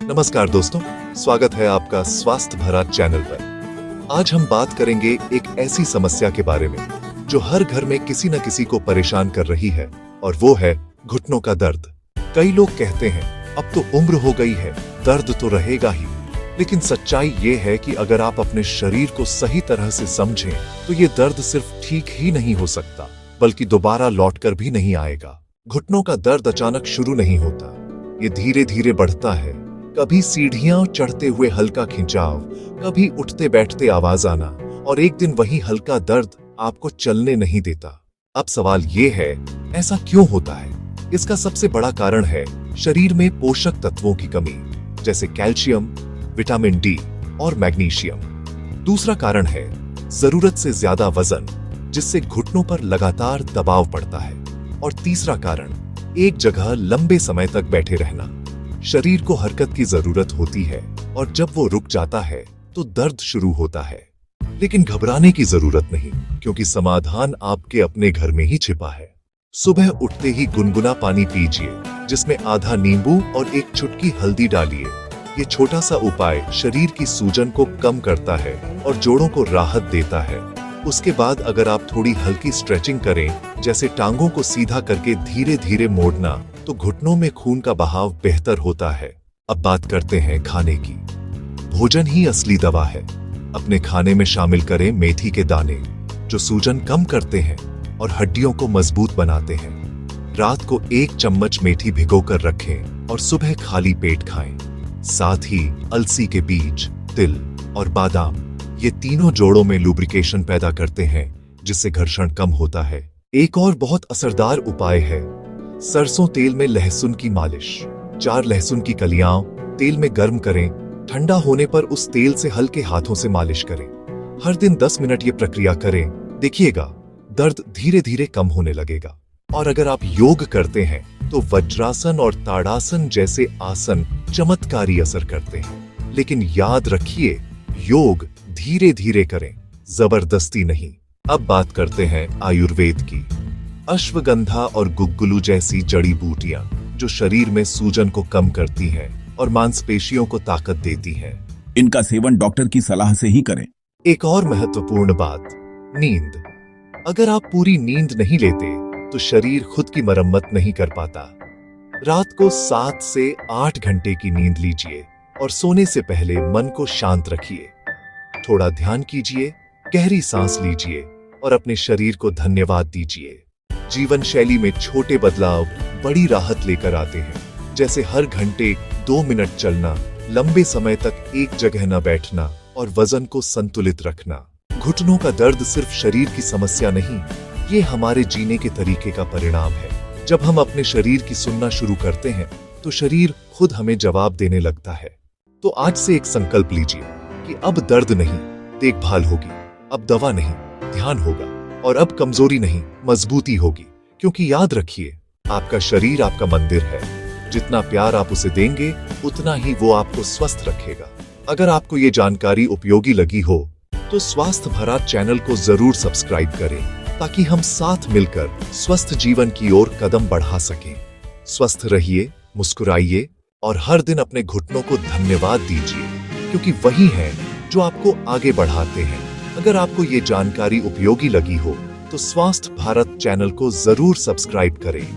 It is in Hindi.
नमस्कार दोस्तों, स्वागत है आपका स्वास्थ्य भरा चैनल पर। आज हम बात करेंगे एक ऐसी समस्या के बारे में जो हर घर में किसी न किसी को परेशान कर रही है, और वो है घुटनों का दर्द। कई लोग कहते हैं अब तो उम्र हो गई है, दर्द तो रहेगा ही। लेकिन सच्चाई ये है कि अगर आप अपने शरीर को सही तरह से समझें तो ये दर्द सिर्फ ठीक ही नहीं हो सकता, बल्कि दोबारा लौटकर भी नहीं आएगा। घुटनों का दर्द अचानक शुरू नहीं होता, ये धीरे धीरे बढ़ता है। कभी सीढ़ियां चढ़ते हुए हल्का खिंचाव, कभी उठते बैठते आवाज आना, और एक दिन वही हल्का दर्द आपको चलने नहीं देता। अब सवाल ये है, ऐसा क्यों होता है? इसका सबसे बड़ा कारण है शरीर में पोषक तत्वों की कमी, जैसे कैल्शियम, विटामिन डी और मैग्नीशियम। दूसरा कारण है जरूरत से ज्यादा वजन, जिससे घुटनों पर लगातार दबाव पड़ता है। और तीसरा कारण एक जगह लंबे समय तक बैठे रहना। शरीर को हरकत की जरूरत होती है, और जब वो रुक जाता है तो दर्द शुरू होता है। लेकिन घबराने की जरूरत नहीं, क्योंकि समाधान आपके अपने घर में ही छिपा है। सुबह उठते ही गुनगुना पानी पीजिए, जिसमें आधा नींबू और एक चुटकी हल्दी डालिए। ये छोटा सा उपाय शरीर की सूजन को कम करता है और जोड़ों को राहत देता है। उसके बाद अगर आप थोड़ी हल्की स्ट्रेचिंग करें, जैसे टांगों को सीधा करके धीरे धीरे मोड़ना, तो घुटनों में खून का बहाव बेहतर होता है। अब बात करते हैं खाने की। भोजन ही असली दवा है। अपने खाने में शामिल करें मेथी के दाने, जो सूजन कम करते हैं और हड्डियों को मजबूत बनाते हैं। रात को 1 चम्मच मेथी भिगोकर रखें और सुबह खाली पेट खाएं। साथ ही अलसी के बीज, तिल और बादाम, ये तीनों जोड़ों में लुब्रिकेशन पैदा करते हैं, जिससे घर्षण कम होता है। एक और बहुत असरदार उपाय है सरसों तेल में लहसुन की मालिश। 4 लहसुन की कलियां तेल में गर्म करें, ठंडा होने पर उस तेल से हल्के हाथों से मालिश करें। हर दिन 10 मिनट ये प्रक्रिया करें, देखिएगा दर्द धीरे धीरे कम होने लगेगा। और अगर आप योग करते हैं तो वज्रासन और ताड़ासन जैसे आसन चमत्कारी असर करते हैं। लेकिन याद रखिए, योग धीरे धीरे करें, जबरदस्ती नहीं। अब बात करते हैं आयुर्वेद की। अश्वगंधा और गुग्गुलू जैसी जड़ी बूटियां, जो शरीर में सूजन को कम करती हैं और मांसपेशियों को ताकत देती हैं। इनका सेवन डॉक्टर की सलाह से ही करें। एक और महत्वपूर्ण बात, नींद। अगर आप पूरी नींद नहीं लेते तो शरीर खुद की मरम्मत नहीं कर पाता। रात को 7 से 8 घंटे की नींद लीजिए और सोने से पहले मन को शांत रखिए। थोड़ा ध्यान कीजिए, गहरी सांस लीजिए और अपने शरीर को धन्यवाद दीजिए। जीवन शैली में छोटे बदलाव बड़ी राहत लेकर आते हैं, जैसे हर घंटे 2 मिनट चलना, लंबे समय तक एक जगह न बैठना और वजन को संतुलित रखना। घुटनों का दर्द सिर्फ शरीर की समस्या नहीं, ये हमारे जीने के तरीके का परिणाम है। जब हम अपने शरीर की सुनना शुरू करते हैं तो शरीर खुद हमें जवाब देने लगता है। तो आज से एक संकल्प लीजिए कि अब दर्द नहीं, देखभाल होगी। अब दवा नहीं, ध्यान होगा। और अब कमजोरी नहीं, मजबूती होगी। क्योंकि याद रखिए, आपका शरीर आपका मंदिर है। जितना प्यार आप उसे देंगे, उतना ही वो आपको स्वस्थ रखेगा। अगर आपको ये जानकारी उपयोगी लगी हो तो स्वास्थ्य भरा चैनल को जरूर सब्सक्राइब करें, ताकि हम साथ मिलकर स्वस्थ जीवन की ओर कदम बढ़ा सकें। स्वस्थ रहिए, मुस्कुराइए और हर दिन अपने घुटनों को धन्यवाद दीजिए, क्योंकि वही हैं जो आपको आगे बढ़ाते हैं। अगर आपको ये जानकारी उपयोगी लगी हो तो स्वास्थ्य भारत चैनल को जरूर सब्सक्राइब करें।